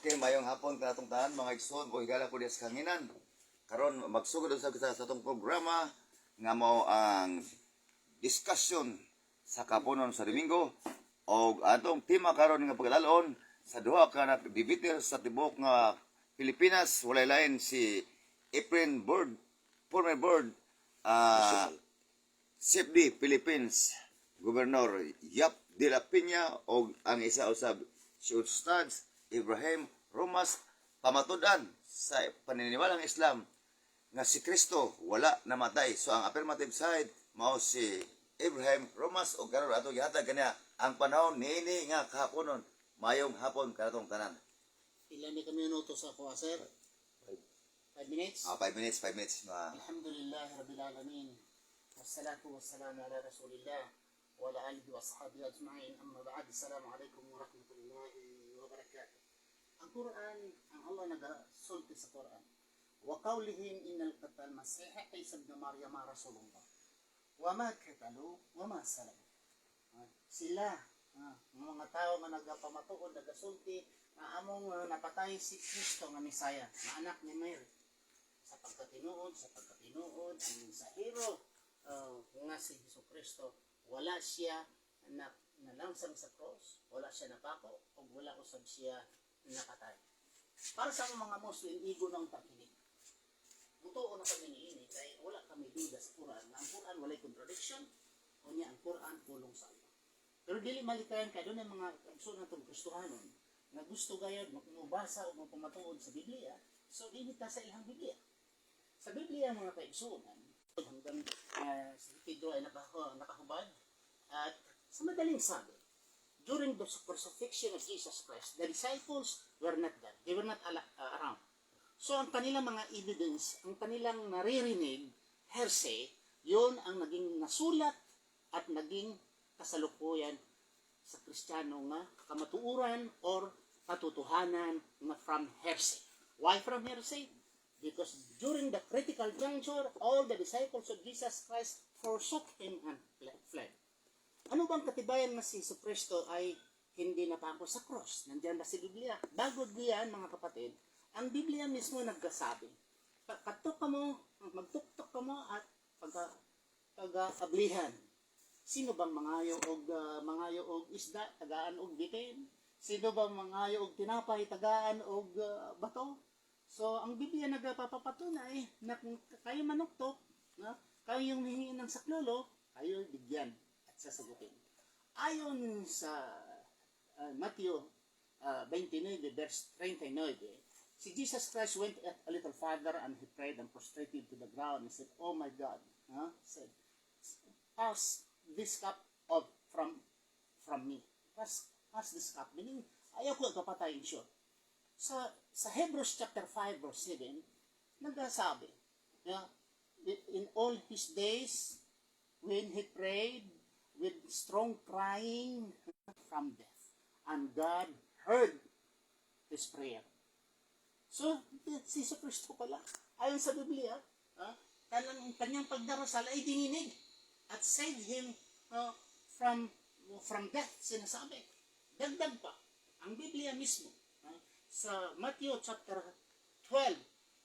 Okay, mayong hapon kanatong tanan mga igsoon ko higala ko diya sa kanginan. Karon magsugod sa kita sa atong programa nga mao ang discussion sa kapunon sa Domingo o atong tema karon nga paglalon sa duha ka na dibiter sa tibok nga Pilipinas walay lain si Efren Board, former board CFD Philippines Governor Yap de la Peña o ang isa usab si Ustad Ibrahim Romas pamatudan sa paniniwalang Islam nga si Kristo wala namatay. So ang affirmative side mao si Ibrahim Romas o karon ato gihatag kaniya ang panahon niini nga kahaponon mayong hapon kanatong tanan. Ilan ni kami minuto sa kuha, sir? 5 minutes? 5 minutes, 5 minutes. Alhamdulillah, Rabbil Alamin. Wassalatu wassalamu ala Rasulillah wa ala alihi wa ashabihi ajma'in. Amma ba'd. Assalamu alaikum wa rahmatullahi wa barakatuh. Ang Quran, ang Allah nagasulti sa Quran. Wa qawlihim innal qatal masiha Isa ibn Maryam Rasulullah. Wa ma qatalu wa ma salabu. Sila, mga tao nga nagapamatuod, nagasulti, na among napatay si Kristo nga Misaya, na anak ni Mary. Sa pagkatinuod, ang sa hero nga si Hesus Kristo, wala siya nalangsang sa cross, wala siya napako, o wala usab siya napatay. Para sa mga Muslim, igo ng pakinig. Butuo na kami niini, kaya wala kami duda sa Quran, na ang Quran walay contradiction, o niya ang Quran pulong sa Allah. Pero dili malikayan ka, doon ang mga absurd na itong Kristohanon, na gusto gayod magmubasa o magpamatuod sa Biblia, so inita sa ilang Biblia. Sa Biblia mga kaigsunan, hanggang si Pedro ay nakahubad, at sa madaling sabi, during the crucifixion of Jesus Christ, the disciples were not there. They were not around. So ang kanilang mga evidence, ang kanilang naririnig, hearsay, yun ang naging nasulat at naging kasalukuyan sa Kristiyano nga kamatuuran or katotohanan nga from hearsay. Why from hearsay? Because during the critical juncture, all the disciples of Jesus Christ forsook Him and fled. Ano bang katibayan na si Jesucristo ay hindi napako sa cross? Nandiyan ba si Biblia? Bago diyan, mga kapatid, ang Biblia mismo nagkasabi, magtuktok ka mo at pag-ablihan. Sino bang mangayo og isda, tagaan og bitin? Sino bang mangayo og tinapay, tagaan og bato? So, ang Biblia nagpapapatunay na kung kayo manuktok, kayo yung hihingin ng saklolo, kayo bigyan at sasagutin. Ayon sa Matthew 29, verse 39, si Jesus Christ went a little farther and he prayed and prostrated to the ground and said, "Oh my God," said, "pass this cup from me." Pass this cup. Meaning, ayaw ko kapatayin siya. Sa Hebrews chapter 5 verse 7, nagsasabi, in all his days, when he prayed with strong crying from death, and God heard his prayer. So, si Kristo pala, ayon sa Biblia, kanyang pagdarasal ay dininig at saved him from death, sinasabi. Dagdag pa, ang Biblia mismo, sa Matthew chapter 12,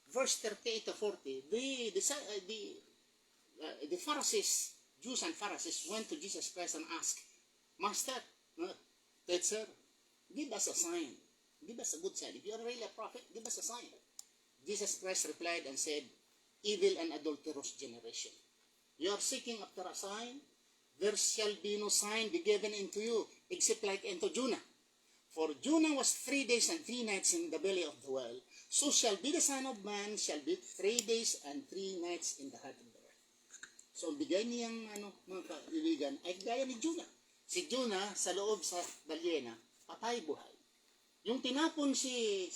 verse 38 to 40, the Pharisees, Jews and Pharisees, went to Jesus Christ and asked, "Master, teacher, give us a sign. Give us a good sign. If you are really a prophet, give us a sign." Jesus Christ replied and said, "Evil and adulterous generation. You are seeking after a sign. There shall be no sign be given unto you, except like unto Jonah. For Jonah was 3 days and 3 nights in the belly of the whale. So shall be the Son of Man, shall be 3 days and 3 nights in the heart of the earth." So, bigay niyang mga kaibigan ay gaya ni Jonah. Si Jonah sa loob sa balyena, patay buhay. Yung tinapon si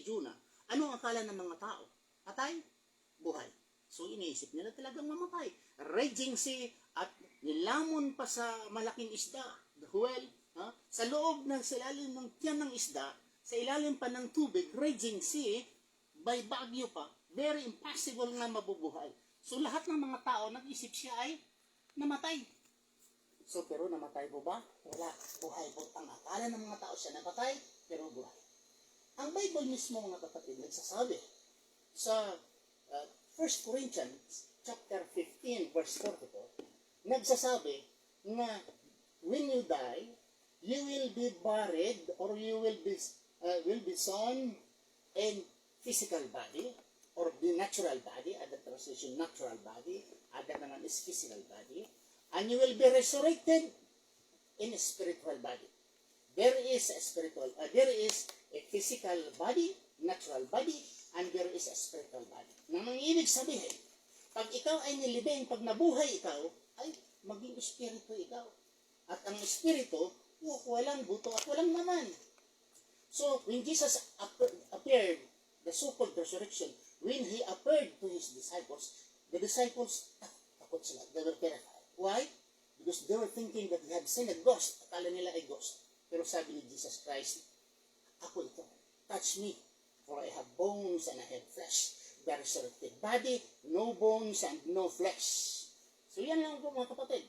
Jonah, ano ang akala ng mga tao? Patay, buhay. So, iniisip nila talagang mamatay. Raging sea at nilamon pa sa malaking isda, the whale, sa loob sa ilalim ng tiyan ng isda, sa ilalim pa ng tubig, raging sea, by bagyo pa, very impossible nga mabubuhay. So lahat ng mga tao, nag-isip siya ay namatay. So pero namatay po ba? Wala, buhay po. Ang akala ng mga tao siya namatay, pero buhay. Ang Bible mismo, mga kapatid, nagsasabi sa 1 Corinthians chapter 15 verse 44, nagsasabi na when you die, you will be buried or you will be sown in physical body or the natural body, other translation natural body, other naman is physical body, and you will be resurrected in a spiritual body. There is a physical body, natural body, and there is a spiritual body. Nang ibig sabihin, pag ikaw ay nilibing, pag nabuhay ikaw, ay maging espiritu ikaw. At ang espiritu, walang buto at walang laman. So, when Jesus appeared, the so-called resurrection, when He appeared to His disciples, the disciples, takot sila. They were terrified. Why? Because they were thinking that they had seen a ghost. Akala nila ay ghost. Pero sabi ni Jesus Christ, ako ito. Touch me. For I have bones and I have flesh. The resurrected body, no bones and no flesh. So yan lang po mga kapatid.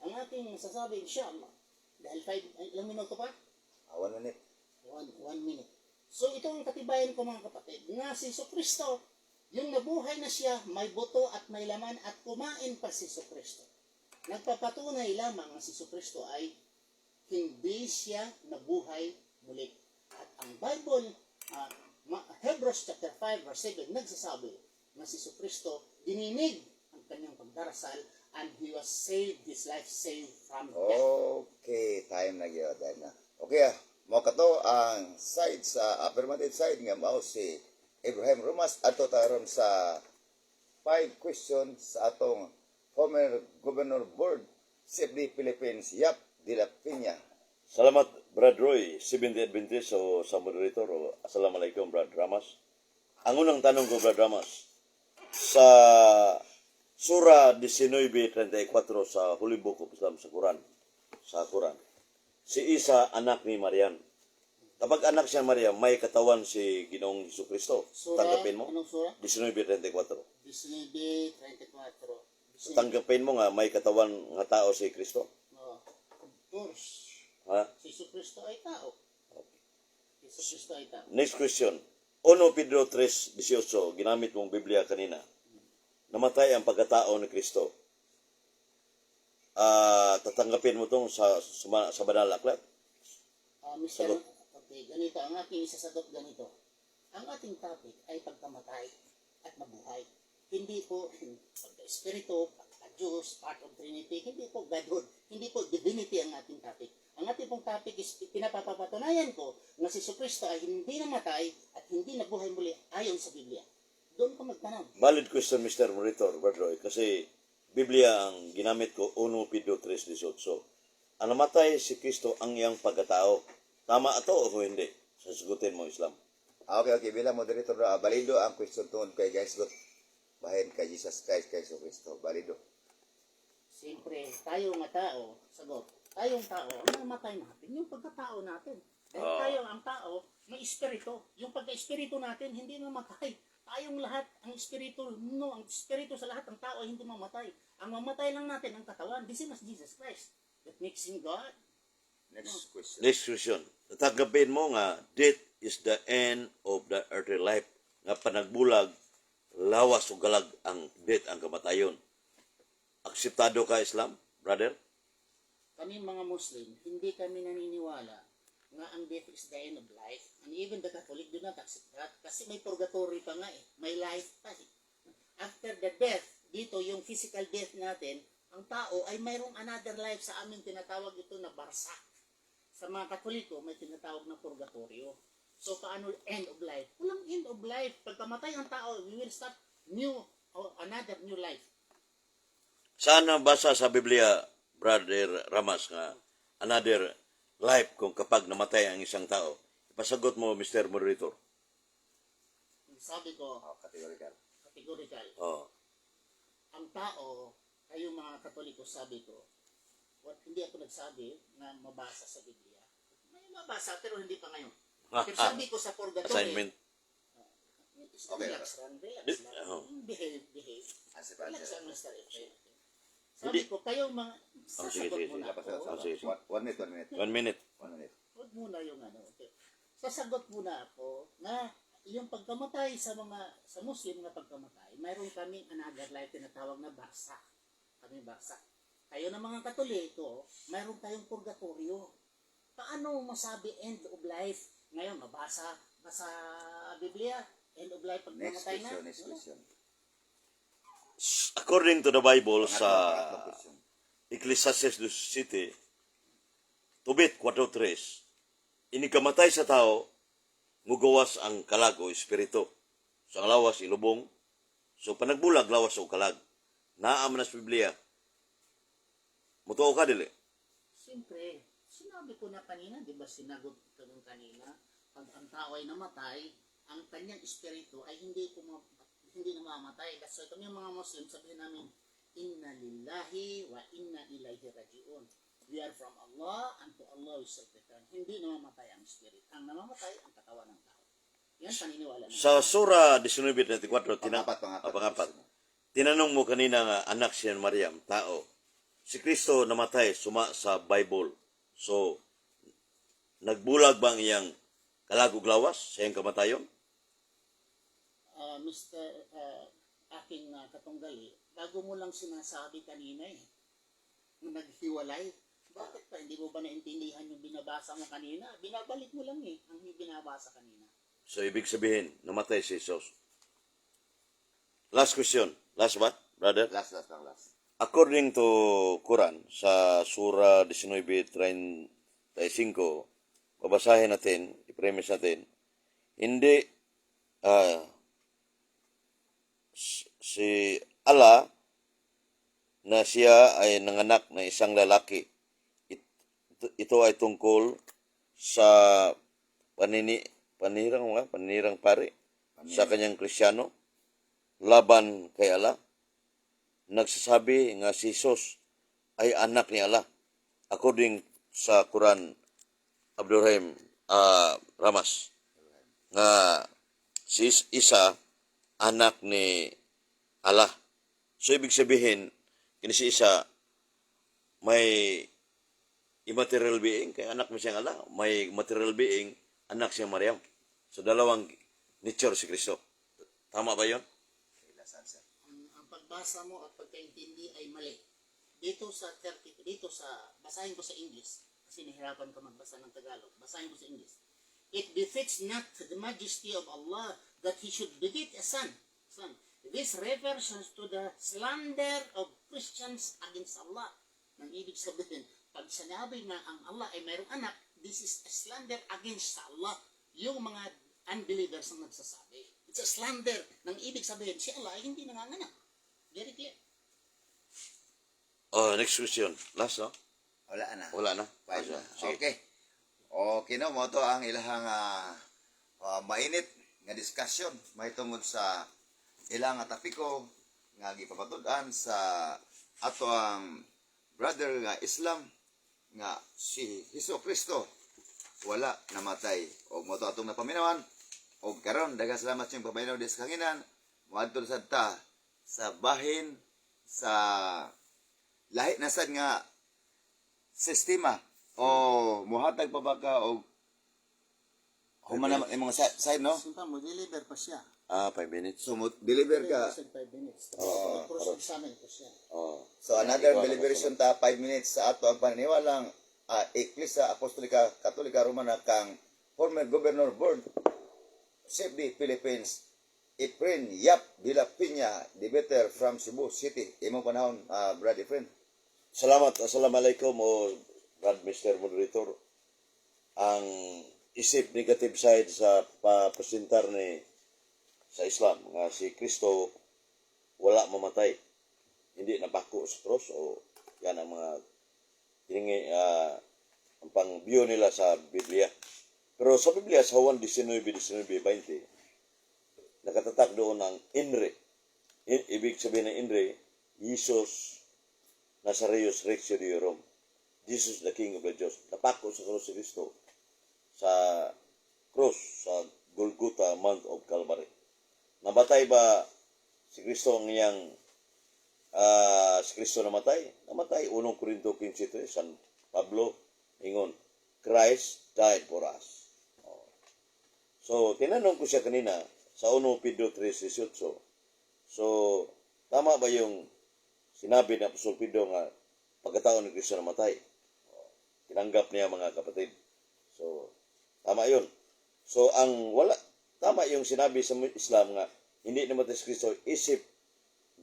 Ang ating masasabi, inshallah. Dahil ilang minuto pa? 1 minute. 1 minute. So ito ang katibayan ko mga kapatid. Na si Jesucristo, yung nabuhay na siya, may buto at may laman at kumain pa si Jesucristo. Nagpapatunay lamang na si Jesucristo ay hindi siya nabuhay muli. At ang Bible, Hebrews chapter 5 verse 7 nagsasabi na si Jesucristo dininig ang kanyang pagdarasal and He was saved, His life saved from death. Okay, time na gyud na. Okay, mo kato ang side sa affirmative side nga mao si Abraham Romas ato taron sa 5 questions sa atong former Governor Board CFD Philippines Yap de la Peña. Salamat, Brad Roy, 70 Adventist o sa moderator. Assalamualaikum, Brad Ramas. Ang unang tanong ko, Brad Ramas, sa Surah 19:34 sa Holy Book of Islam sa Quran, si Isa anak ni Maryam. Kapag anak siya Maryam, may katawan si Ginoong Jesucristo. Tanggapin mo? Anong surah? 19:34. 19:34. Tanggapin mo nga may katawan nga tao si Kristo. Of course. Ha? Si Jesucristo ay tao. Si Jesucristo ay tao. Next question. 1 Pedro 3:18, ginamit mong Biblia kanina. Namatay ang pagkatao ni Kristo. Tatanggapin mo itong sa banal na aklat? Mr. Sagot. Okay, ganito. Ang aking isasagot ganito. Ang ating topic ay pagkamatay at mabuhay. Hindi po pagka-espiritu, pagka-Diyos, part of Trinity, hindi po Godhood, hindi po divinity ang ating topic. Ang ating pong topic is pinapapatunayan ko na si Jesucristo ay hindi namatay at hindi nabuhay muli ayon sa Biblia. Doon ko magtanong. Valid question, Mr. Monitor, Brad Roy, kasi Biblia ang ginamit ko, 1 Pedro 3:18. Ang namatay si Kristo ang iyang pagkatao. Tama ito o hindi? Sasagutin mo, Islam. Okay, bilang moderator balido ang question tungod kay guys got bahin kay Jesus Christ kay Jesucristo. Balido. Siyempre, tayo nga tao, sagot, tayong tao, ang namatay natin, yung pagkatao natin. Dahil tayo ang tao, may espiritu. Yung pagka-espiritu natin, hindi mamatay. Tayong lahat, ang espiritu sa lahat ng tao ay hindi mamatay. Ang mamatay lang natin, ang katawan. This is Jesus Christ. That makes Him God. Next question. Next question. Tatanggapin mo nga, death is the end of the earthly life. Nga panagbulag, lawas o galag ang death, ang kamatayon. Akseptado ka, Islam, brother? Kami mga Muslim, hindi kami naniniwala nga ang death is the end of life. And even the Catholic do not accept that. Kasi may purgatory pa nga eh. May life pa eh. After the death, dito yung physical death natin, ang tao ay mayroong another life. Sa amin tinatawag ito na barsak. Sa mga Katoliko, may tinatawag na purgatorio. So paano end of life? Walang end of life. Pagkamatay ang tao, we will start another new life. Saan nabasa sa Biblia, Brother Ramas, nga another life kung kapag namatay ang isang tao? Ipasagot mo, Mr. Moderator. Sabi ko, Categorical. Oh. ang tao, kayong mga Katoliko, sabi ko, hindi ako nagsabi na mabasa sa Biblia. May mabasa, pero hindi pa ngayon. Pero sabi ko sa purgatory, Assignment. Okay. relax lang. Behave. Relax lang, Mr. Efrain. Sabi ko, kayong mga, sasagot sige. muna ako. Sige, sige. 1 minute. 1 minute. 1 minute. Huwag muna yung ano. Okay. Sasagot muna ako na yung pagkamatay sa Muslim na pagkamatay, mayroon kaming another life tinatawag na barsa. Kami barsa. Kayo na mga Katoliko, mayroon tayong purgatorio. Paano masabi end of life? Ngayon, basa Biblia, end of life pag Next namatay na. question, next Wala. question. According to the Bible Pangatlong sa question. Ecclesiastes 2:7, Tobit 4:3, inikamatay sa tao, mugawas ang kalag o espiritu. So ang lawas, ilubong. So panagbulag, lawas o kalag. Naam na sa Biblia. Mutuo ka dili. Siyempre, sinabi ko na kanina, di ba sinagot ko nung kanina, pag ang tao ay namatay, ang kanyang espiritu ay hindi namamatay. That's why kami mga Muslim, sabihin namin, Inna lillahi wa inna ilaihi raji'un. We are from Allah and to Allah we shall return. Hindi namamatay ang spirit. Ang namamatay ang katawan ng tao. Yan paniniwala namin. Sa Sura 19:24, Pangapat. tinanong mo kanina nga anak siya ni Mariam, tao. Si Kristo namatay suma sa Bible. So, nagbulag bang iyang kalagog lawas sa iyang kamatayon? Mr. Aking katunggali, bago mo lang sinasabi kanina naghiwalay. Bakit pa? Hindi mo ba naintindihan yung binabasa mo kanina? Binabalik mo lang ang binabasa kanina. So, ibig sabihin, namatay si Jesus. Last question. Last what, brother? Last. According to Quran, sa Surah 19:35, babasahin natin, i-premise natin, hindi si Allah na siya ay nanganak na isang lalaki. Ito ay tungkol sa paninirang pare sa kanyang Kristiyano laban kay Allah. Nagsasabi nga si Jesus ay anak ni Allah. According sa Quran, Abdurrahim Ramas, nga si Isa anak ni Allah. So, ibig sabihin, kini si Isa may immaterial being, kaya anak mo siyang Allah. May material being, anak siyang Maryam. So, dalawang nature si Kristo. Tama ba yun? Ang pagbasa mo at pagkaintindi ay mali. Basahin ko sa English, kasi nahirapan ka magbasa ng Tagalog. Basahin ko sa English. It befits not the majesty of Allah that He should beget a son. This refers to the slander of Christians against Allah. Nang ibig sabihin, pag sinabi na ang Allah ay mayroong anak, this is a slander against Allah. Yung mga unbelievers ang nagsasabi. It's a slander. Nang ibig sabihin, si Allah ay hindi nanganganak. Very clear. Next question. Last, no? Wala na. Five na. Sige. Okay. Okay no, mo to ang ilahang mainit nga discussion may tungod sa ilang topiko nga gipapatud-an sa ato ang brother nga Islam nga si Hesus Kristo wala namatay og mo to atong napaminawan og karon daghang salamat sa paminaw des kanginan moadto sad ta sa bahin sa lahi na sad nga sistema o muhatag pa ba ka o human naman yung mga side, no? Simpa mo, deliver pa siya. 5 minutes. So, deliver ka. 5 minutes. Oo. Cross-examine ko siya. So, another deliberation ta, 5 minutes sa ato ang paniniwalang Iglesia Apostolika Katolika Romana kang former Governor Board Safety Philippines Efren Yap Dela Piña, debater from Cebu City. Imong panahon, Brad Efren. Assalamualaikum o Brad Mr. Moderator. Ang isip negative side sa papresentar ni sa Islam nga si Kristo wala mamatay. Hindi napako sa cross o yan ang mga ang pang-view nila sa Biblia. Pero sa Biblia sa Juan 19:20 nakatatag doon ang INRE. Ibig sabihin ng INRE, Jesus Nazarios Rex Diorum. Jesus the King of the Jews. Napako sa cross si Kristo sa cross sa Golgotha Mount of Calvary. Namatay ba si Kristo ang iyang si Kristo namatay? Namatay. 1 Corinto 15:3, San Pablo ingon, Christ died for us. So, tinanong ko siya kanina sa 1 Pedro 3:18. So, tama ba yung sinabi ni Apostol Pedro nga pagkatao ni Kristo namatay? Tinanggap niya mga kapatid. So, tama yun. So, tama yung sinabi sa Islam nga hindi namatay si Kristo isip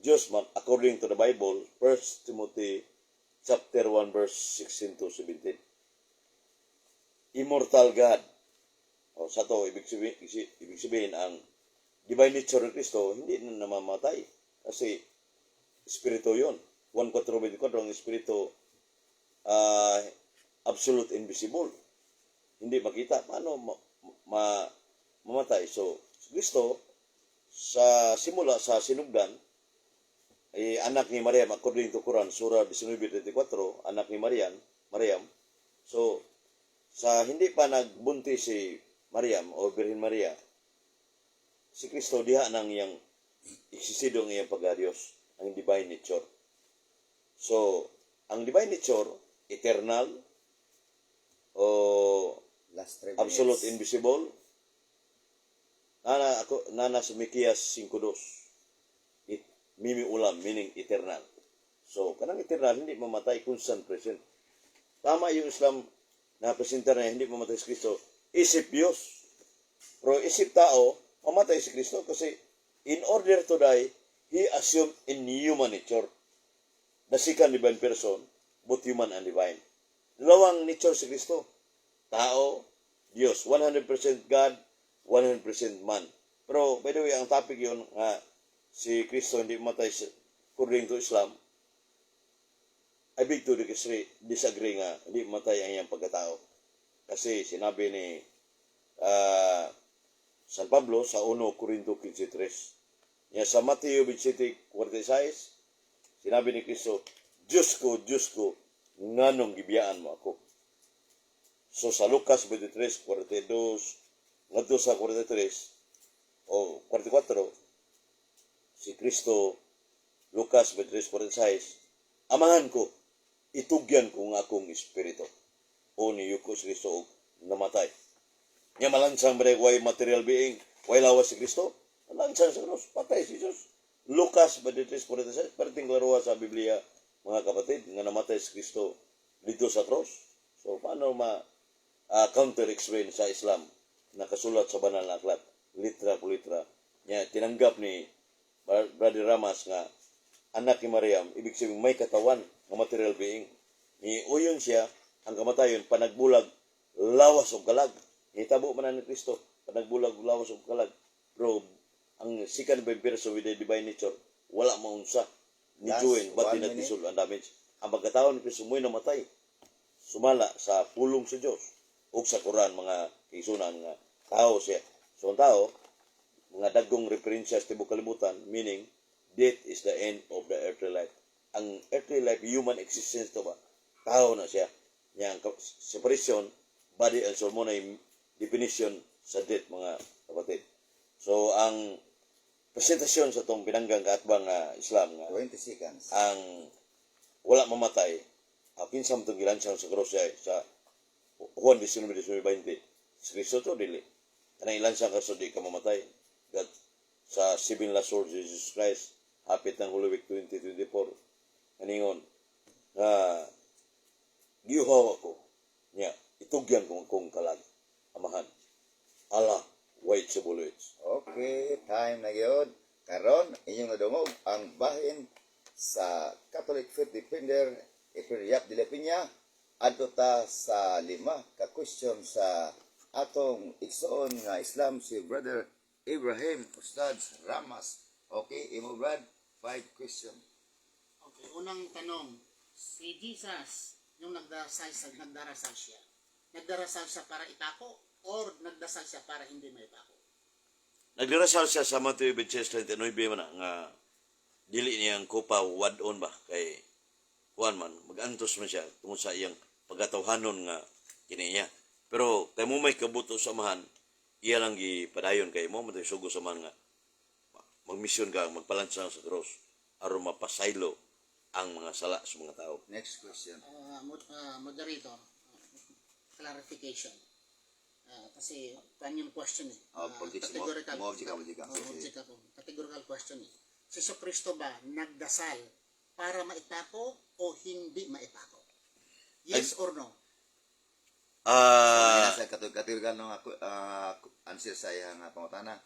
Diyos according to the Bible, 1 Timothy chapter 1 verse 16 to 17. Immortal God. O sa to, ibig sabihin ang divine nature ni Kristo hindi na namamatay. Kasi espiritu yun. 1:4:24 ang espiritu absolute invisible. Hindi makita. Paano mamatay? So, Kristo sa simula sa sinugdan ay anak ni Maryam according to Quran surah 19:34, anak ni Maryam. So sa hindi pa nagbuntis si Maryam o Birhen Maria, si Kristo diha nang iyang eksisido ng iyang pagka-Diyos, ang divine nature. So ang divine nature eternal o Last 3 absolute minutes. invisible. Nana sa Mikias 5:2. Mimi ulam, meaning eternal. So, kanang eternal, hindi mamatay, constant present. Tama yung Islam na presenter na hindi mamatay si Kristo. Isip Diyos. Pero isip tao, mamatay si Kristo kasi in order to die, He assumed in human nature. The second divine person, both human and divine. Dalawang nature si Kristo. Tao, Diyos. 100% God, 100% man. Pero, by the way, ang topic yun nga, si Kristo hindi mamatay according to Islam, I beg to disagree nga hindi mamatay ang iyang pagkatao. Kasi sinabi ni San Pablo sa 1 Corinto 15:3. Sa Mateo 27:46, sinabi ni Kristo, Diyos ko, nganong gibiyaan mo ako. So sa Lucas 23:42, ngadto sa 43 o 44, si Kristo, Lucas 23:46, amahan ko, itugyan ko ng akong espiritu. O niyuko si Kristo og namatay. Nya malansang ba way material being, way lawas si Kristo? Malansang sa cross, patay si Jesus. Lucas 23:46, perting klaruha sa Biblia, mga kapatid, nga namatay si Kristo dito sa cross. So, paano counter-explain sa Islam, nakasulat sa banal na aklat, litra po litra, nya tinanggap ni Brother Ramas nga anak ni Maryam, ibig sabihin may katawan ng material being. Niuyon siya ang kamatayon, panagbulag, lawas o kalag. Hitabo man ni Kristo, panagbulag, lawas o kalag. Pero ang second by person with the divine nature, wala maunsa. Ni Last Joen, ba't 1 minute. dinatisul ang damage? Ang pagkataon ni Kristo mo'y namatay. Sumala sa pulong sa Diyos. O sa Quran, mga kaisunan nga tao siya. So ang tao, mga dagkong referensya sa tibok kalibutan, meaning, death is the end of the earthly life. Ang earthly life, human existence to ba? Tao na siya. Yang separation, body and soul mo na yung definition sa death, mga kapatid. So, ang presentasyon sa itong pinanggang kaatbang Islam nga, 20 seconds. ang wala mamatay, kinsa mo itong gilansang sa krus sa Juan 19:20. Si Kristo to, dili. Kanang ilansang ka so di ka mamatay. God, sa 7 last words of Jesus Christ, hapit ng Holy Week 2024, kaningon, giuhaw ako, niya, itugyan kong kalag, amahan, Allah, wait sa buloits. Okay, time na yun. Karon, inyong nadungog ang bahin sa Catholic Faith Defender, Ipiriyap de la Piña, adto ta sa 5 ka question sa atong igsoon nga Islam si Brother Ibrahim Ustads Ramas. Okay, imo Brad, 5 question. Okay, unang tanong, si Jesus, yung nagdarasal siya para itako or nagdasal siya para hindi maitako? Nagdarasal siya sa Mateo 26:39 man nga dili niyang kupa wadon ba kay kuan man magantos man siya tungod sa iyang pagkatawhanon nga kini niya. Pero kay mo may kabuto samahan, iya lang gipadayon kay mo man sugo samahan nga magmisyon ka, magpalansa sa cross aron mapasaylo ang mga sala sa mga tao. Next question. Moderator, clarification. Kasi kanyang question eh. Politics, Categorical. mo object ka. Object ako. Categorical question eh. Si Kristo ba nagdasal para maitako o hindi maitako? Yes or no? Sa kategorical no ako answer sa iyang pangutana.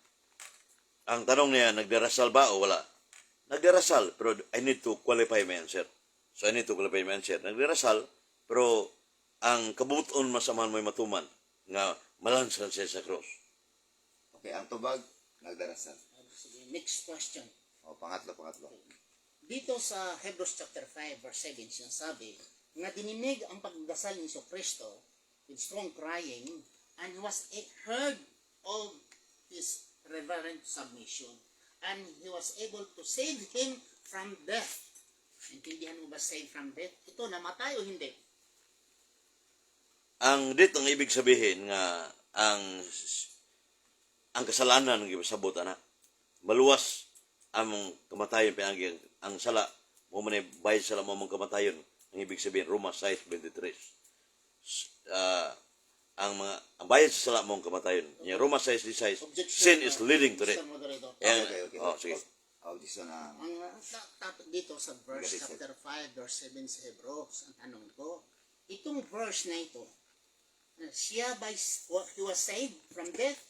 Ang tanong niya, nagdarasal ba o wala? Nagdarasal, pero I need to qualify my answer. So I need to qualify my answer. Nagdarasal, pero ang kabuton masamahan mo'y matuman nga malansan siya sa cross. Okay, ang tubag nagdarasal. Sige, next question. Pangatlo. Dito sa Hebrews chapter 5 verse 7 sinasabi nga dininig ang pagdasal ni Kristo with strong crying and was heard of his reverent submission and he was able to save him from death. Intindihan mo ba save from death? Ito, namatay o hindi? Ang dito ang ibig sabihin nga ang kasalanan ng gibasabot ana. Maluwas ang kamatayon pinagi ang sala mo man bayad sala mo mong kamatayon. Ang ibig sabihin Roma 6:23. Ang bayad sa sala mong kamatayon. Yung Roma 6:16, sin is leading to death. Mr. Moderator. Okay. Sige. Objection na. Ang topic dito sa verse Negative. chapter 5 verse 7 sa Hebrews, ang tanong ko, itong verse na ito, he was saved from death.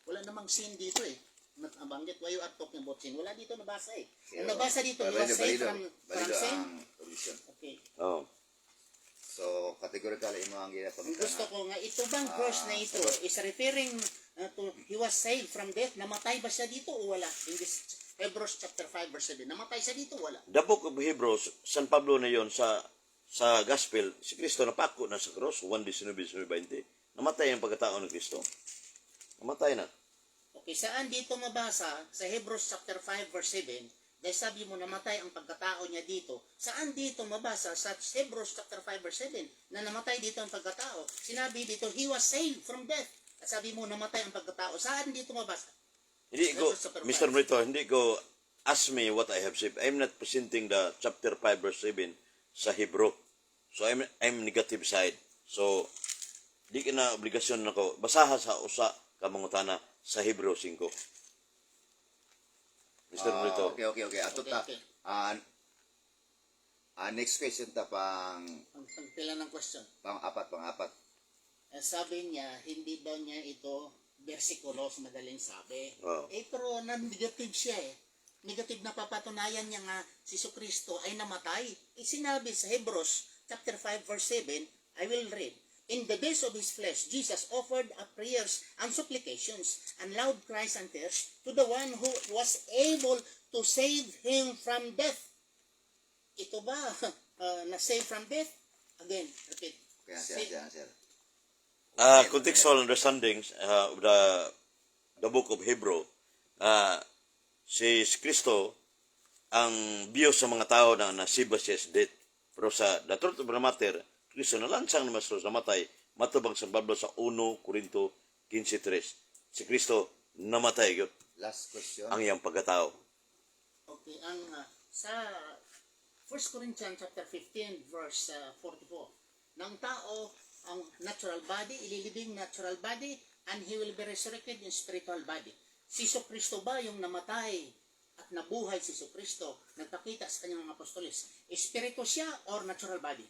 Wala namang sin dito eh. Nabanggit, why you are talking about sin? Wala dito nabasa eh. Ang nabasa dito, he was saved from sin. ang objection. Okay. Oh. So, categorical imo ang Ang gusto ko nga, ito bang verse na ito is referring to he was saved from death? Namatay ba siya dito o wala? In this Hebrews chapter 5 verse 7. Namatay siya dito o wala? The book of Hebrews, San Pablo na yon sa gospel, si Kristo napako na sa cross, 1:19-20. Namatay ang pagkatao ng Kristo. Namatay na. Okay, saan dito mabasa sa Hebrews chapter 5 verse 7? Dahil sabi mo namatay ang pagkatao niya dito. Saan dito mabasa sa Hebrews chapter 5 verse 7 na namatay dito ang pagkatao? Sinabi dito, he was saved from death. At sabi mo namatay ang pagkatao. Saan dito mabasa? Hindi ko, Mr. Brito, hindi ko ask me what I have said. I'm not presenting the chapter 5 verse 7 sa Hebrew. So I'm negative side. So di ka na obligasyon nako basaha sa usa ka mangutana sa Hebrew 5. Mr. Brito. Okay. Ato ta. Okay. Next question ta pang Pagpila ng question. apat. Sabi niya, hindi daw niya ito versikulo sa madaling sabi. Oh. Pero negative siya eh. Negative na papatunayan niya nga si Kristo ay namatay. Sinabi sa Hebrews chapter 5 verse 7, I will read. In the days of his flesh, Jesus offered up prayers and supplications and loud cries and tears to the one who was able to save him from death. Ito ba na save from death? Again, repeat. Okay, answer. Contextual understandings of the book of Hebrew, si Kristo ang biyo sa mga tao na nasiba siya sa death. Pero sa the truth of the matter, Kristo nalansang naman sa namatay, matubang sa Pablo sa 1 Corinto 15:3. Si Kristo namatay yun, Last question. ang iyang pagkatao. Okay, ang sa 1 Corinthians chapter 15 verse 44, ng tao ang natural body, ililibing natural body, and he will be resurrected in spiritual body. Si Kristo ba yung namatay at nabuhay si Kristo, nagpakita sa kanyang mga apostoles, espiritu siya or natural body?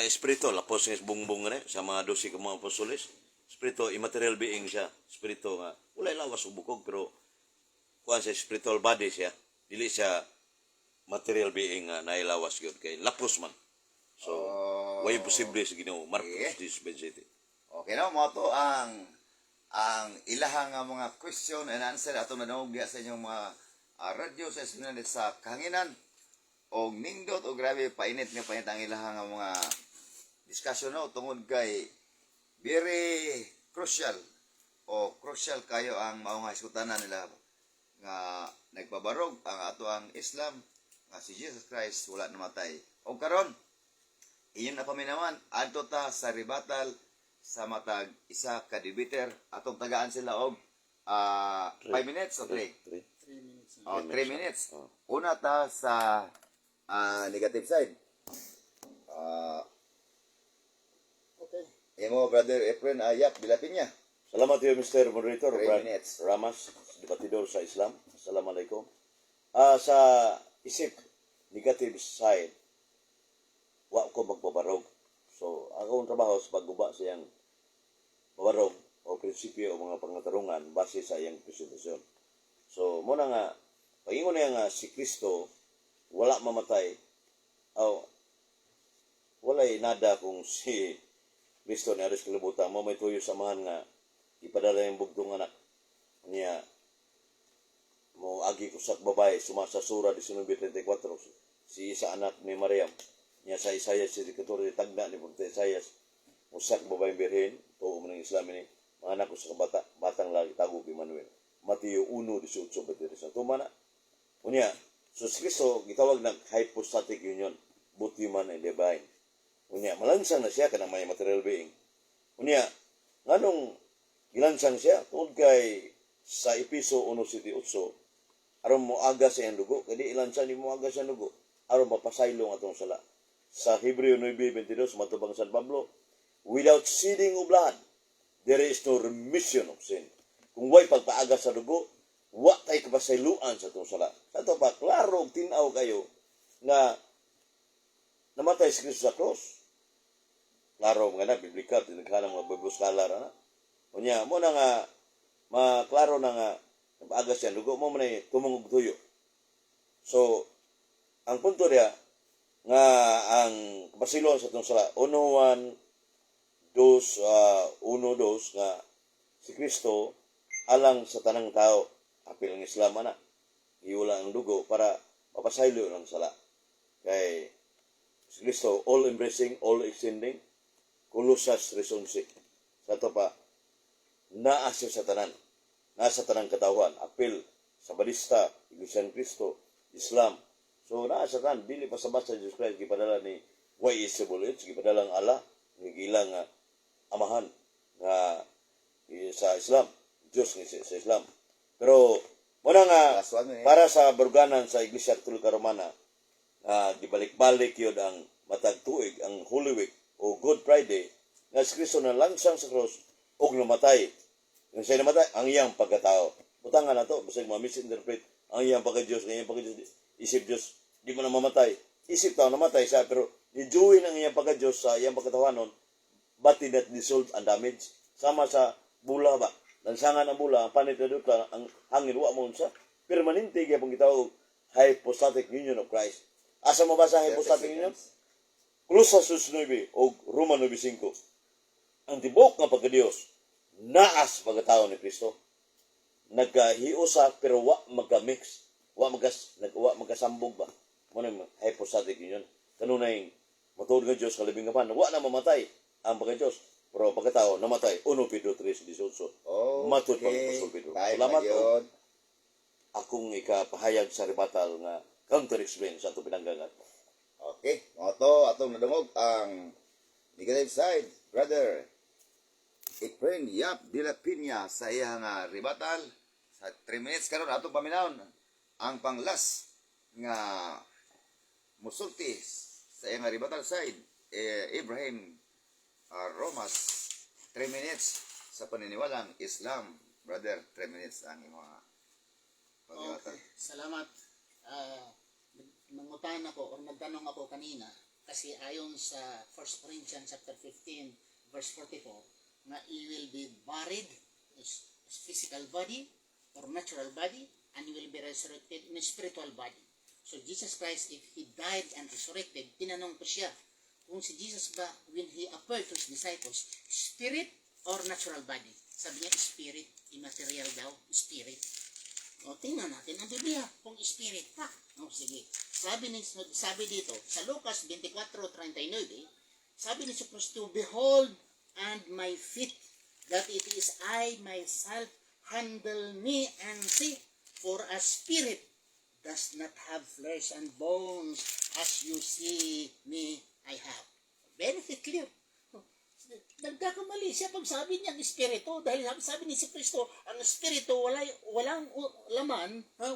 Espiritu, lapos ng bungbong rin sa mga 12 ka mga apostoles. Espiritu, immaterial being siya. Espiritu nga, wala lawas o bukog, pero kuha sa spiritual body siya. Dili siya material being nga nailawas yun. Kay lapos man. So, way posible sa Ginoo. Marcos 10:27. Okay na mo to ang ilahang nga mga question and answer ato manawag diha sa inyong mga radyo sa eskwelahan sa kahanginan og nindot o grabe painit ang ilahang nga mga discussion no tungod kay very crucial kayo ang mao nga iskutanan nila nga nagbabarog ang ato ang Islam nga si Jesus Christ wala namatay. O karon iyon na paminawan adto ta sa rebuttal sa matag isa ka debater atong tagaan sila og 5 minutes o 3. 3 minutes. 3 minutes. Una ta sa negative side. Okay. Imo, Brother Efren Yap de la Peña. Salamat iyo, Mr. Moderator, 3 Brad minutes. Ramas, debatidor sa Islam. Assalamualaikum. Sa isip, negative side, wa ko magbabarog. So, akong trabaho sa pagguba sa iyang babarog o prinsipyo o mga pangatarungan base sa iyang presentasyon. So, muna nga, pagingon niya nga si Kristo, wala mamatay, o walay nada kung si Kristo ni Aris Kalibutan mo may tuyo samahan nga ipadala yung bugtong anak niya mo agi ko sa babae sumasa sura 19:34 si isa anak ni Mariam niya sa Isaias 14 tagda ni Propeta Isaias usak babaeng birhen tuo mo ng Islam ni mga anak ko sa batang lagi tago kay Manuel Mateo 1:18 tumana unya so si Kristo gitawag ng hypostatic union both human and divine. Unya, malansang na siya kanang may material being. Unya, nganong gilansang siya tungod kay sa Episo 1:8 aron mo aga sa iyang dugo, kadi ilansang ni mo aga sa dugo aron mapasaylong atong sala. Sa Hebreo 9:22 matubang San Pablo, without shedding of blood, there is no remission of sin. Kung way pagpaaga sa dugo, wa tay kapasayloan sa atong sala. Sa ito pa, klaro tinaw kayo nga namatay si Kristo sa cross. Klaro mga na, biblikal, tinaghan ng mga Bible scholar, na. Unya, mo na nga, maklaro na nga, napaagas yan, lugo mo na tumungog tuyo. So, ang punto niya, nga ang kapasiluan sa itong sala, 1:2, nga si Kristo alang sa tanang tao, apil ng Islam na, iwala ang dugo para mapasaylo ng sala. Kay si Kristo, all-embracing, all-extending, Colossus 3:11. Sa ito pa, naasya sa tanan. Nasa tanang katawan. Apil sa balista, Iglesia ni Cristo, Islam. So, naasa tanan. Dili pa sa basa Jesus Christ, gipadala ni YSWH, gipadala ng Allah, gigilang amahan nga sa Islam. Diyos nga sa Islam. Pero, muna nga, para sa baruganan sa Iglesia Katolika Romana, gibalik-balik yun ang matag tuig, ang Holy Week, o Good Friday, nga si Kristo na langsang sa cross o namatay. Yung siya namatay, ang iyang pagkatao. Butangan na to, basta mga misinterpret, ang iyang pagka-Diyos, ang iyang pagka-Diyos, isip Diyos, di mo na mamatay. Isip tao, namatay siya, pero nijuin ang iyang pagka-Diyos sa iyang pagkatawanon, but did not dissolve and damage. Sama sa bula ba? Lansangan ang bula, ang panit na doon, ang hangin, wa mo sa permanente kaya pong gitawag hypostatic union of Christ. Asa mo ba sa hypostatic union? Colossus 9 o Roma 9:5. Ang tibok nga pagka-Diyos, naas pagkatao ni Kristo. Nagkahiusa pero wa magka-mix. Wa magkasambog ba? Muna yung hypostatic union. Kanunay, matuod nga Diyos kalibing kapan. Wa na mamatay ang pagka-Diyos. Pero pagkatao, namatay. 1 Pedro 3:18. Matod pa ng Apostol Pedro. Salamat po. Akong ikapahayag sa rebatal nga counter-explain sa itong pinanggangat. Okay, mga to, atong nadungog ang negative side, Brother Efren Yap de la Peña sa iyang rebatal sa 3 minutes karon atong paminawon ang panglas nga musulti sa iyang rebatal side Ibrahim Romas 3 minutes sa paniniwalang Islam. Brother, 3 minutes ang imong pagrebatal. Okay, salamat. Nangutan ako o nagtanong ako kanina kasi ayon sa 1 Corinthians chapter 15 verse 44 na you will be buried as physical body or natural body and you will be resurrected in a spiritual body. So Jesus Christ, if He died and resurrected, tinanong ko siya kung si Jesus ba when He appeared to His disciples, spirit or natural body? Sabi niya spirit, immaterial daw, spirit. O, tingnan natin ang Biblia kung spirit pa. O, sige. Sabi dito, sa Lucas 24:39, sabi ni Jesus to behold and my feet, that it is I myself, handle me and see, for a spirit does not have flesh and bones, as you see me, I have. Very clear. Nagkakamali siya pag sabi niyang espiritu dahil sabi ni si Kristo ang espiritu walang laman at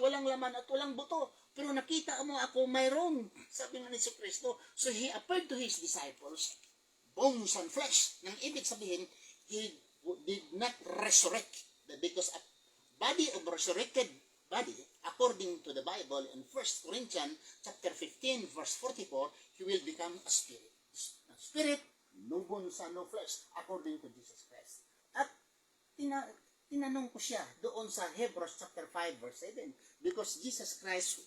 walang buto pero nakita mo ako mayroon sabi ni si Kristo. So He appeared to His disciples bones and flesh. Nang ibig sabihin, he did not resurrect because a body of resurrected body, according to the Bible in 1 Corinthians chapter 15, verse 44, he will become a spirit. A spirit, no bones and no flesh, according to Jesus Christ. At tinanong ko siya doon sa Hebrews chapter 5, verse 7, because Jesus Christ,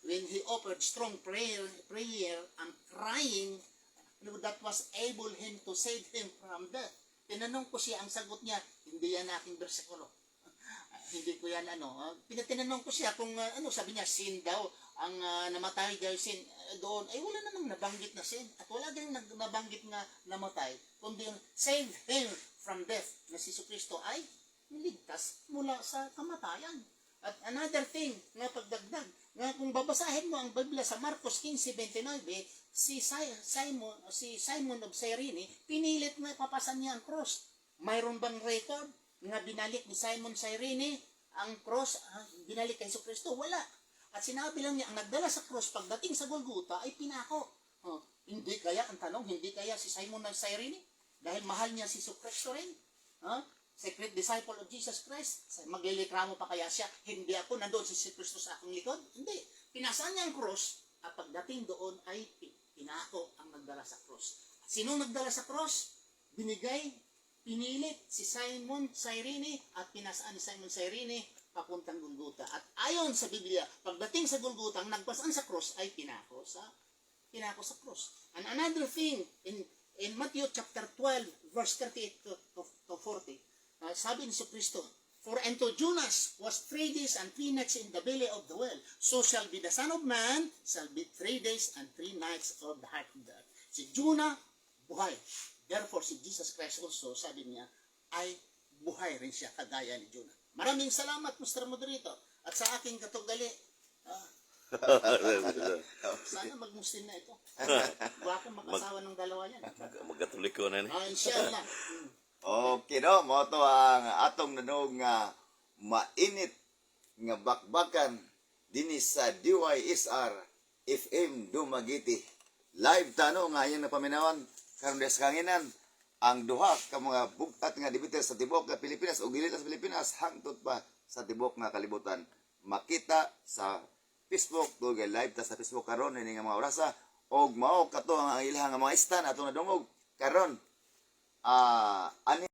when he offered strong prayer and crying, that was able him to save him from death. Tinanong ko siya, ang sagot niya, hindi yan aking bersikulo. Hindi ko yan Pinatinanong ko siya kung sabi niya, sin daw, ang namatay daw sin doon, ay wala namang nabanggit na sin. At wala din nabanggit nga namatay, kundi yung save him from death, na si Kristo ay niligtas mula sa kamatayan. At another thing, nga pagdagdag, nga kung babasahin mo ang Biblia sa Marcos 15:29, si Simon of Cyrene, pinilit na papasan niya ang cross. Mayroon bang record nga binalik ni Simon Cyrene ang cross, binalik kay Kristo? Wala. At sinabi lang niya, ang nagdala sa cross pagdating sa Golgotha ay pinako. Hindi kaya, ang tanong, hindi kaya si Simon of Cyrene? Dahil mahal niya si Kristo rin? Secret disciple of Jesus Christ? Maglilikramo pa kaya siya? Hindi ako, nandoon si Kristo sa akong likod? Hindi. Pinasaan niya ang cross, at pagdating doon ay pinako ang nagdala sa cross. Sino nagdala sa cross? Pinilit si Simon Cyrene at pinasaan ni Simon Cyrene papuntang Golgotha. At ayon sa Biblia, pagdating sa Golgotha, ang nagpasaan sa cross ay pinako sa cross. And another thing, in Matthew chapter 12, verse 38 to 40, sabi ni Kristo, for unto Jonas was 3 days and 3 nights in the belly of the whale, so shall be the Son of Man, shall be 3 days and 3 nights of the heart of the earth. Si Jonah, buhay. Therefore, si Jesus Christ also, sabi niya, ay buhay rin siya, kagaya ni Jonah. Maraming salamat, Mr. Moderator. At sa aking katugali, sana mag-Muslim na ito. Baka makasawa ng dalawa yan. Magkatoliko na ni. Inshallah. Okay no, mo to ang atong nanog nga mainit nga bakbakan dinhi sa DYSR FM Dumaguete. Live tano nga yang napaminawan karon sa kanginan ang duha ka mga bugtat nga debater sa tibok nga Pilipinas ug dili sa Pilipinas hangtod pa sa tibok nga kalibutan. Makita sa Facebook tugay live ta sa Facebook karon ini nga mga orasa og mao kato ang ilang nga mga istan atong nadungog karon ani